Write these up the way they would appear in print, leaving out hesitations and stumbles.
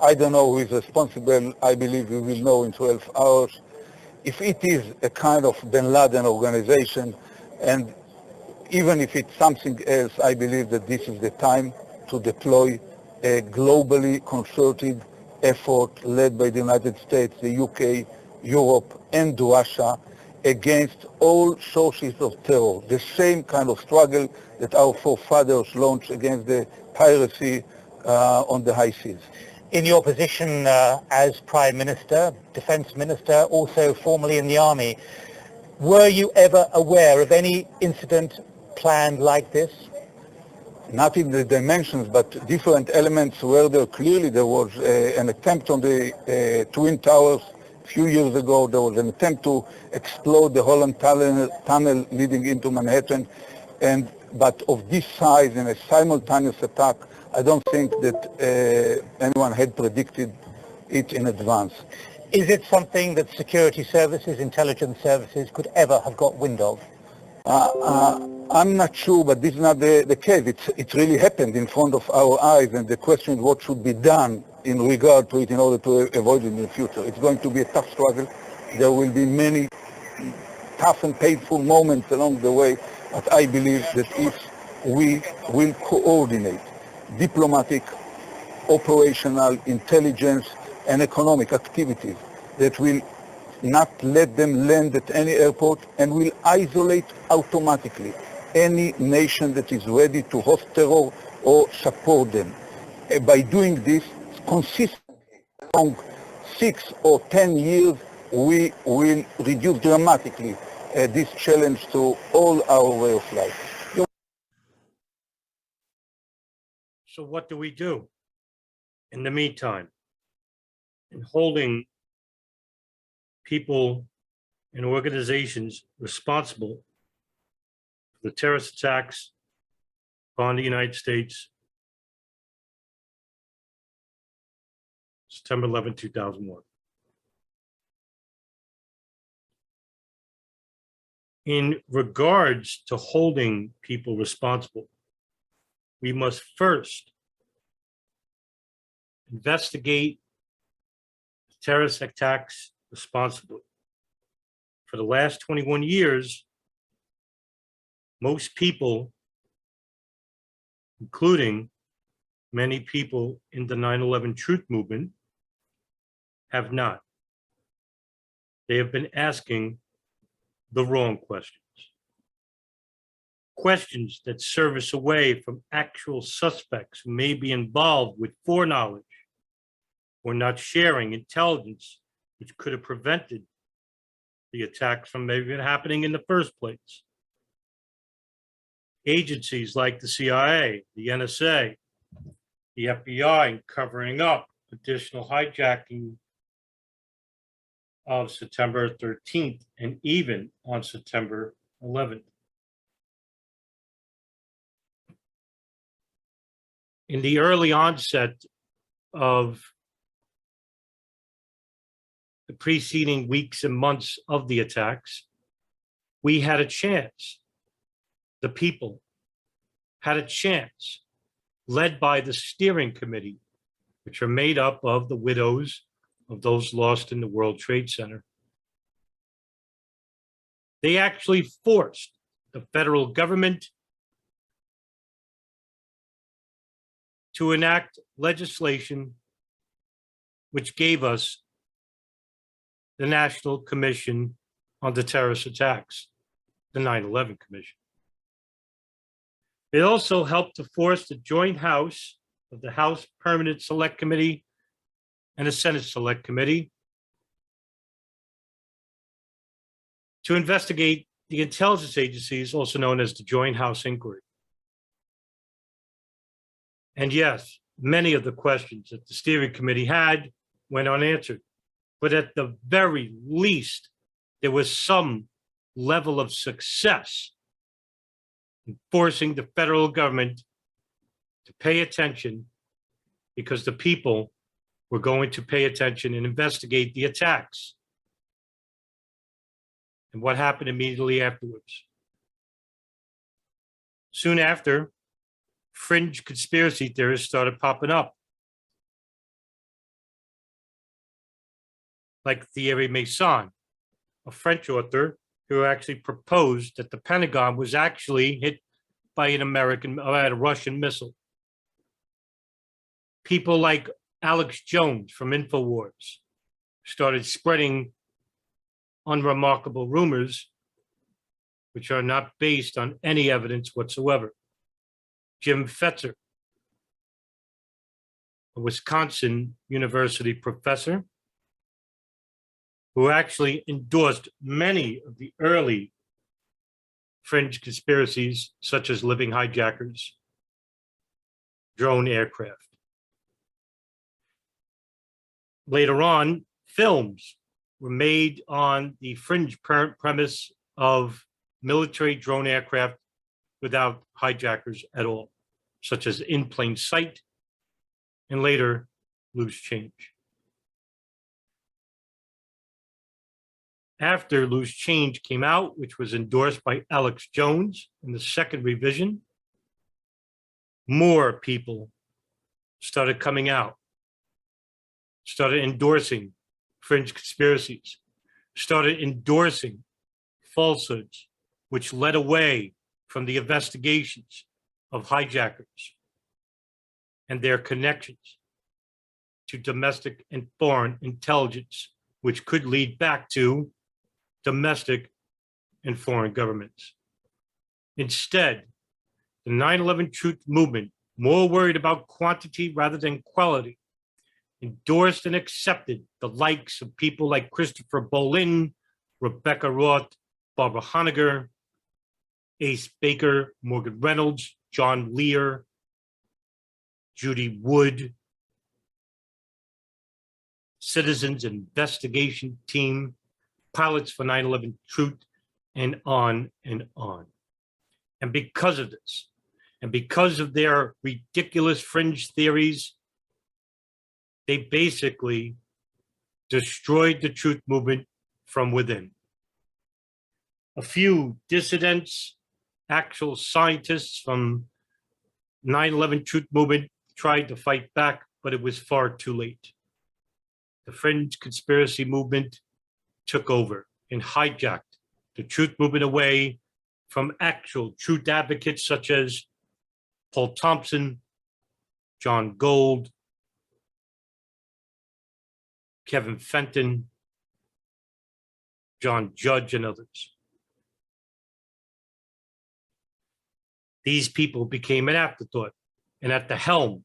I don't know who is responsible. I believe we will know in 12 hours. If it is a kind of bin Laden organization, and even if it's something else, I believe that this is the time to deploy a globally concerted effort led by the United States, the UK, Europe, and Russia against all sources of terror. The same kind of struggle that our forefathers launched against the piracy on the high seas. In your position as Prime Minister, Defense Minister, also formerly in the Army, were you ever aware of any incident planned like this? Not in the dimensions, but different elements where there clearly there was an attempt on the Twin Towers a few years ago. There was an attempt to explode the Holland tunnel leading into Manhattan. But of this size and a simultaneous attack, I don't think that anyone had predicted it in advance. Is it something that security services, intelligence services could ever have got wind of? I'm not sure, but this is not the case. It really happened in front of our eyes, and the question is what should be done in regard to it in order to avoid it in the future. It's going to be a tough struggle. There will be many tough and painful moments along the way, but I believe that if we will coordinate diplomatic, operational, intelligence, and economic activities that will not let them land at any airport and will isolate automatically any nation that is ready to host terror or support them. By doing this consistently along 6 or 10 years, we will reduce dramatically this challenge to all our way of life. So what do we do in the meantime in holding people and organizations responsible for the terrorist attacks upon the United States, September 11, 2001? In regards to holding people responsible, we must first investigate terrorist attacks responsibly. For the last 21 years, most people, including many people in the 9/11 truth movement, have not. They have been asking the wrong questions. Questions that serve us away from actual suspects who may be involved with foreknowledge or not sharing intelligence which could have prevented the attacks from even happening in the first place. Agencies like the CIA, the NSA, the FBI covering up additional hijacking of September 13th and even on September 11th. In the early onset of the preceding weeks and months of the attacks, we had a chance. The people had a chance, led by the steering committee, which are made up of the widows of those lost in the World Trade Center. They actually forced the federal government to enact legislation which gave us the National Commission on the Terrorist Attacks, the 9/11 Commission. It also helped to force the joint House of the House Permanent Select Committee and the Senate Select Committee to investigate the intelligence agencies, also known as the Joint House Inquiry. And yes, many of the questions that the steering committee had went unanswered, but at the very least, there was some level of success in forcing the federal government to pay attention, because the people were going to pay attention and investigate the attacks. And what happened immediately afterwards? Soon after, fringe conspiracy theorists started popping up. like Thierry Meyssan, a French author who actually proposed that the Pentagon was actually hit by a Russian missile. People like Alex Jones from InfoWars started spreading unremarkable rumors, which are not based on any evidence whatsoever. Jim Fetzer, a Wisconsin University professor, who actually endorsed many of the early fringe conspiracies, such as living hijackers, drone aircraft. Later on, films were made on the fringe premise of military drone aircraft without hijackers at all, such as In Plain Sight and later Loose Change. After Loose Change came out, which was endorsed by Alex Jones in the second revision, more people started coming out, started endorsing fringe conspiracies, started endorsing falsehoods, which led away from the investigations of hijackers and their connections to domestic and foreign intelligence, which could lead back to domestic and foreign governments. Instead, the 9/11 Truth Movement, more worried about quantity rather than quality, endorsed and accepted the likes of people like Christopher Bolin, Rebecca Roth, Barbara Honegger, Ace Baker, Morgan Reynolds, John Lear, Judy Wood, Citizens Investigation Team, Pilots for 9/11 Truth, and on and on. And because of this, and because of their ridiculous fringe theories, they basically destroyed the truth movement from within. A few dissidents, actual scientists from 9/11 Truth Movement tried to fight back, but it was far too late. The fringe conspiracy movement took over and hijacked the truth movement away from actual truth advocates such as Paul Thompson, John Gold, Kevin Fenton, John Judge, and others. These people became an afterthought, and at the helm,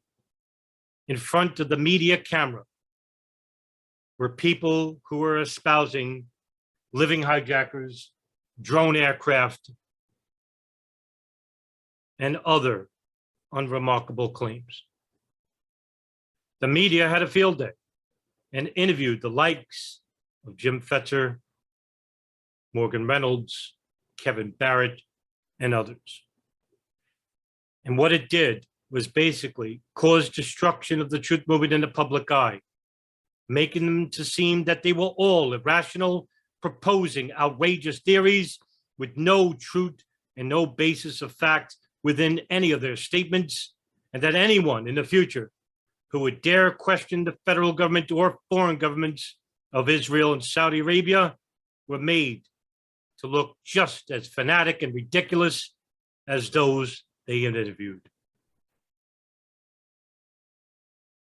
in front of the media camera, were people who were espousing living hijackers, drone aircraft, and other unremarkable claims. The media had a field day and interviewed the likes of Jim Fetzer, Morgan Reynolds, Kevin Barrett, and others. And what it did was basically cause destruction of the truth movement in the public eye, making them to seem that they were all irrational, proposing outrageous theories with no truth and no basis of fact within any of their statements, and that anyone in the future who would dare question the federal government or foreign governments of Israel and Saudi Arabia were made to look just as fanatic and ridiculous as those they interviewed.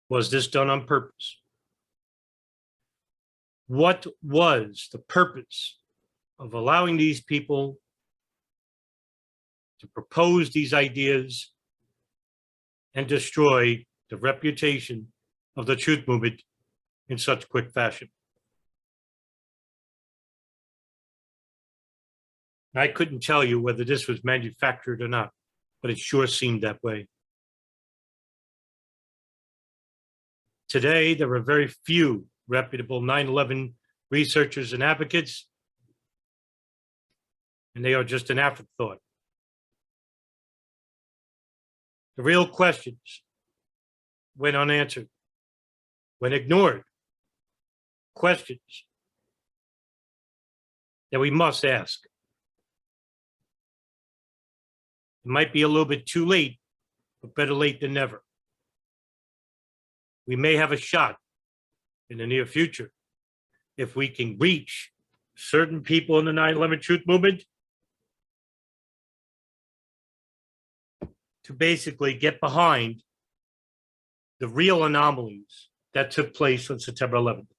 Was this done on purpose? What was the purpose of allowing these people to propose these ideas and destroy the reputation of the truth movement in such quick fashion? I couldn't tell you whether this was manufactured or not, but it sure seemed that way. Today, there are very few reputable 9/11 researchers and advocates, and they are just an afterthought. The real questions went unanswered, went ignored, questions that we must ask. It might be a little bit too late, but better late than never. We may have a shot in the near future if we can reach certain people in the 9/11 truth movement to basically get behind the real anomalies that took place on September 11th,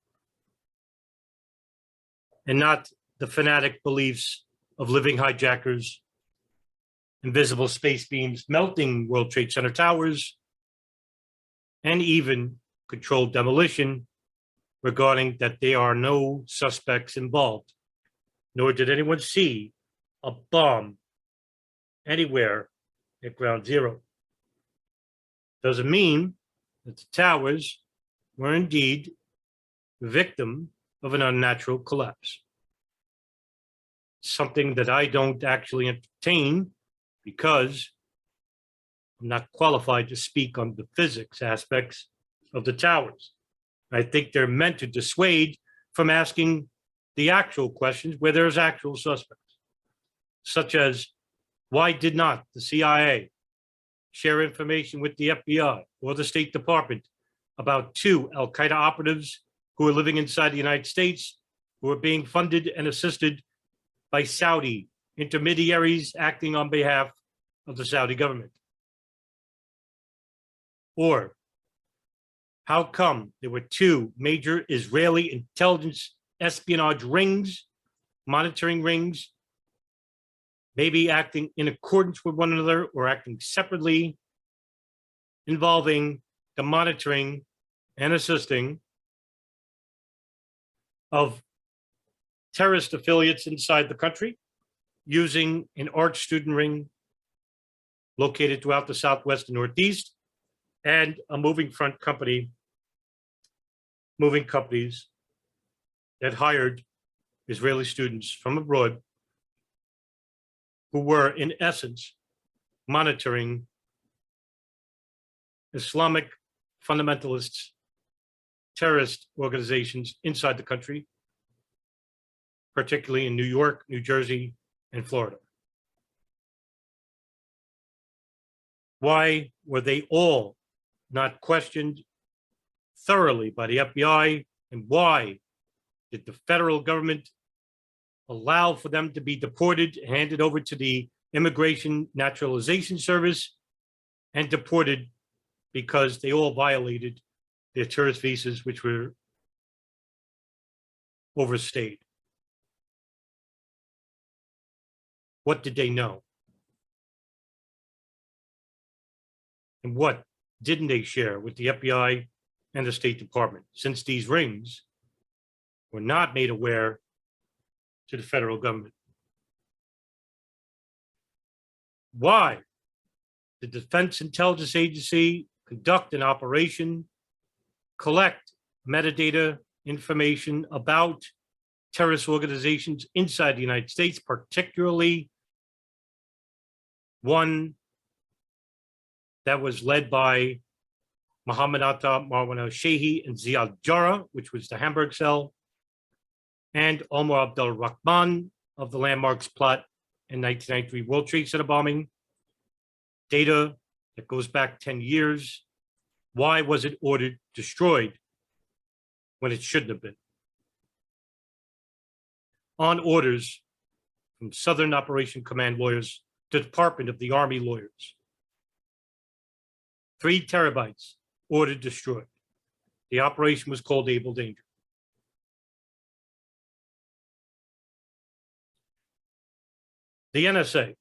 and not the fanatic beliefs of living hijackers, invisible space beams melting World Trade Center towers, and even controlled demolition, regarding that there are no suspects involved, nor did anyone see a bomb anywhere at ground zero. Doesn't mean that the towers were indeed the victim of an unnatural collapse. Something that I don't actually entertain because I'm not qualified to speak on the physics aspects of the towers. I think they're meant to dissuade from asking the actual questions where there's actual suspects, such as why did not the CIA share information with the FBI or the State Department about 2 al-Qaeda operatives who are living inside the United States, who are being funded and assisted by Saudi intermediaries acting on behalf of the Saudi government? Or how come there were 2 major Israeli intelligence espionage rings, monitoring rings, maybe acting in accordance with one another or acting separately, involving the monitoring and assisting of terrorist affiliates inside the country, using an arch student ring located throughout the Southwest and Northeast, and a moving companies that hired Israeli students from abroad who were, in essence, monitoring Islamic fundamentalists, terrorist organizations inside the country, particularly in New York, New Jersey, and Florida. Why were they all not questioned thoroughly by the FBI, and why did the federal government allow for them to be deported, handed over to the Immigration Naturalization Service, and deported because they all violated their tourist visas, which were overstayed? What did they know? And what didn't they share with the FBI and the State Department, since these rings were not made aware to the federal government? Why did the Defense Intelligence Agency conduct an operation, collect metadata information about terrorist organizations inside the United States, particularly one that was led by Mohammed Atta, Marwan al-Shehi, and Ziad Jarrah, which was the Hamburg cell, and Omar Abdul Rahman of the Landmarks plot in 1993 World Trade Center bombing? Data that goes back 10 years. Why was it ordered destroyed when it shouldn't have been? On orders from Southern Operation Command lawyers, the Department of the Army lawyers. 3 terabytes ordered destroyed. The operation was called Able Danger. The NSA,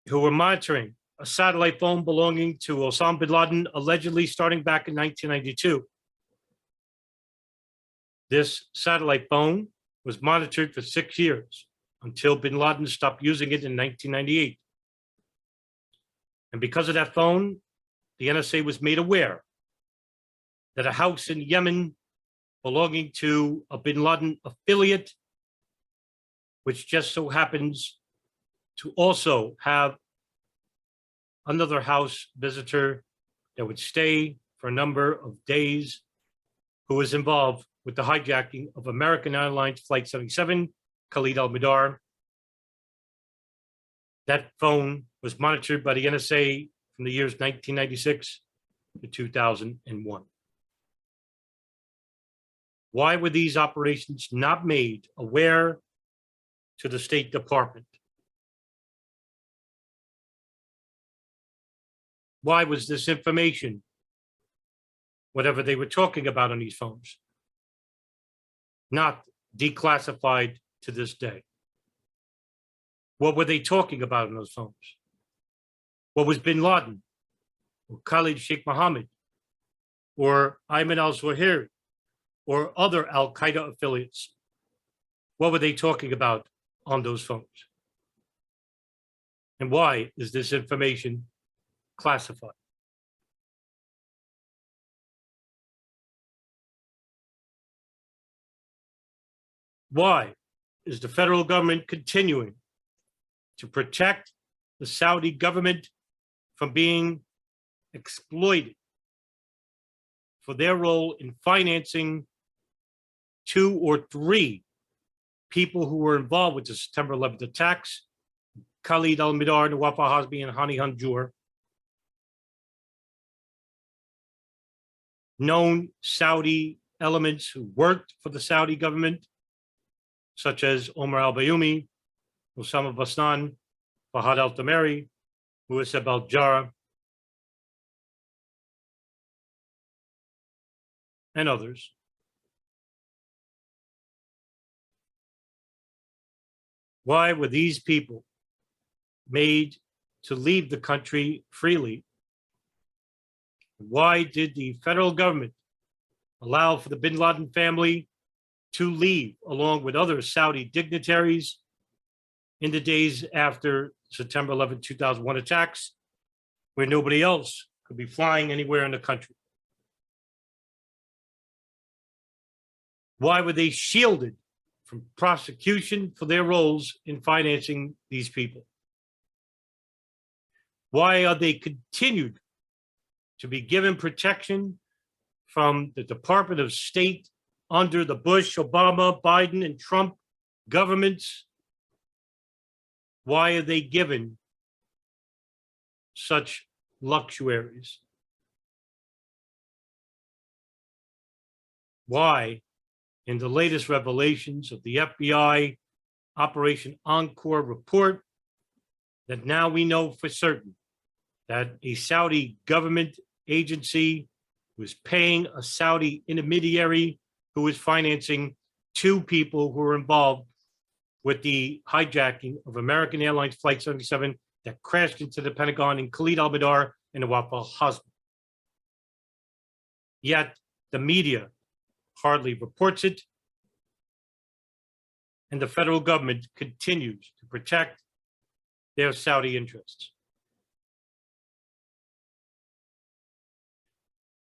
who were monitoring a satellite phone belonging to Osama bin Laden, allegedly starting back in 1992. This satellite phone was monitored for 6 years until bin Laden stopped using it in 1998. And because of that phone, the NSA was made aware that a house in Yemen belonging to a bin Laden affiliate, which just so happens to also have another house visitor that would stay for a number of days, who was involved with the hijacking of American Airlines Flight 77, Khalid al-Mihdhar. That phone was monitored by the NSA from the years 1996 to 2001. Why were these operations not made aware to the State Department? Why was this information, whatever they were talking about on these phones, not declassified to this day? What were they talking about on those phones? What was bin Laden, or Khalid Sheikh Mohammed, or Ayman al-Zawahiri, or other al-Qaeda affiliates? What were they talking about on those phones? And why is this information classified? Why is the federal government continuing to protect the Saudi government from being exploited for their role in financing 2 or 3 people who were involved with the September 11th attacks, Khalid al-Midar, Nawaf al-Hazmi, and Hani Hanjour, known Saudi elements who worked for the Saudi government, such as Omar al-Bayoumi, Osama Basnan, Fahad al-Tamari, Muassab al-Jarrah, and others. Why were these people made to leave the country freely? Why did the federal government allow for the bin Laden family to leave along with other Saudi dignitaries in the days after September 11, 2001 attacks, where nobody else could be flying anywhere in the country? Why were they shielded from prosecution for their roles in financing these people? Why are they continued to be given protection from the Department of State under the Bush, Obama, Biden, and Trump governments? Why are they given such luxuries? Why, in the latest revelations of the FBI Operation Encore report, that now we know for certain that a Saudi government agency was paying a Saudi intermediary who was financing 2 people who were involved with the hijacking of American Airlines Flight 77 that crashed into the Pentagon in Khalid al-Midar and Nawaf al-Hazmi. Yet the media hardly reports it, and the federal government continues to protect their Saudi interests.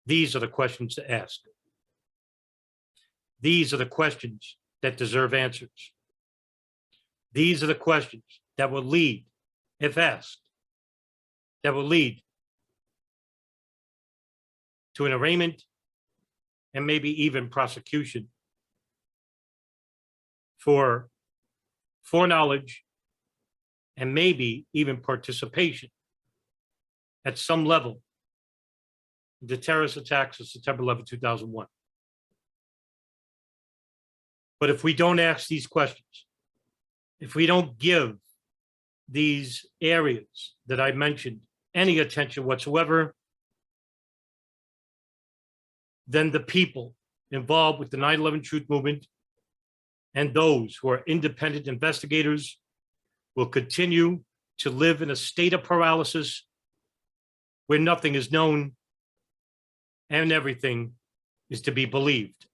These are the questions to ask. These are the questions that deserve answers. These are the questions that will lead, if asked, that will lead to an arraignment and maybe even prosecution for foreknowledge and maybe even participation at some level in the terrorist attacks of September 11, 2001. But if we don't ask these questions, if we don't give these areas that I mentioned any attention whatsoever, then the people involved with the 9/11 Truth Movement and those who are independent investigators will continue to live in a state of paralysis where nothing is known and everything is to be believed.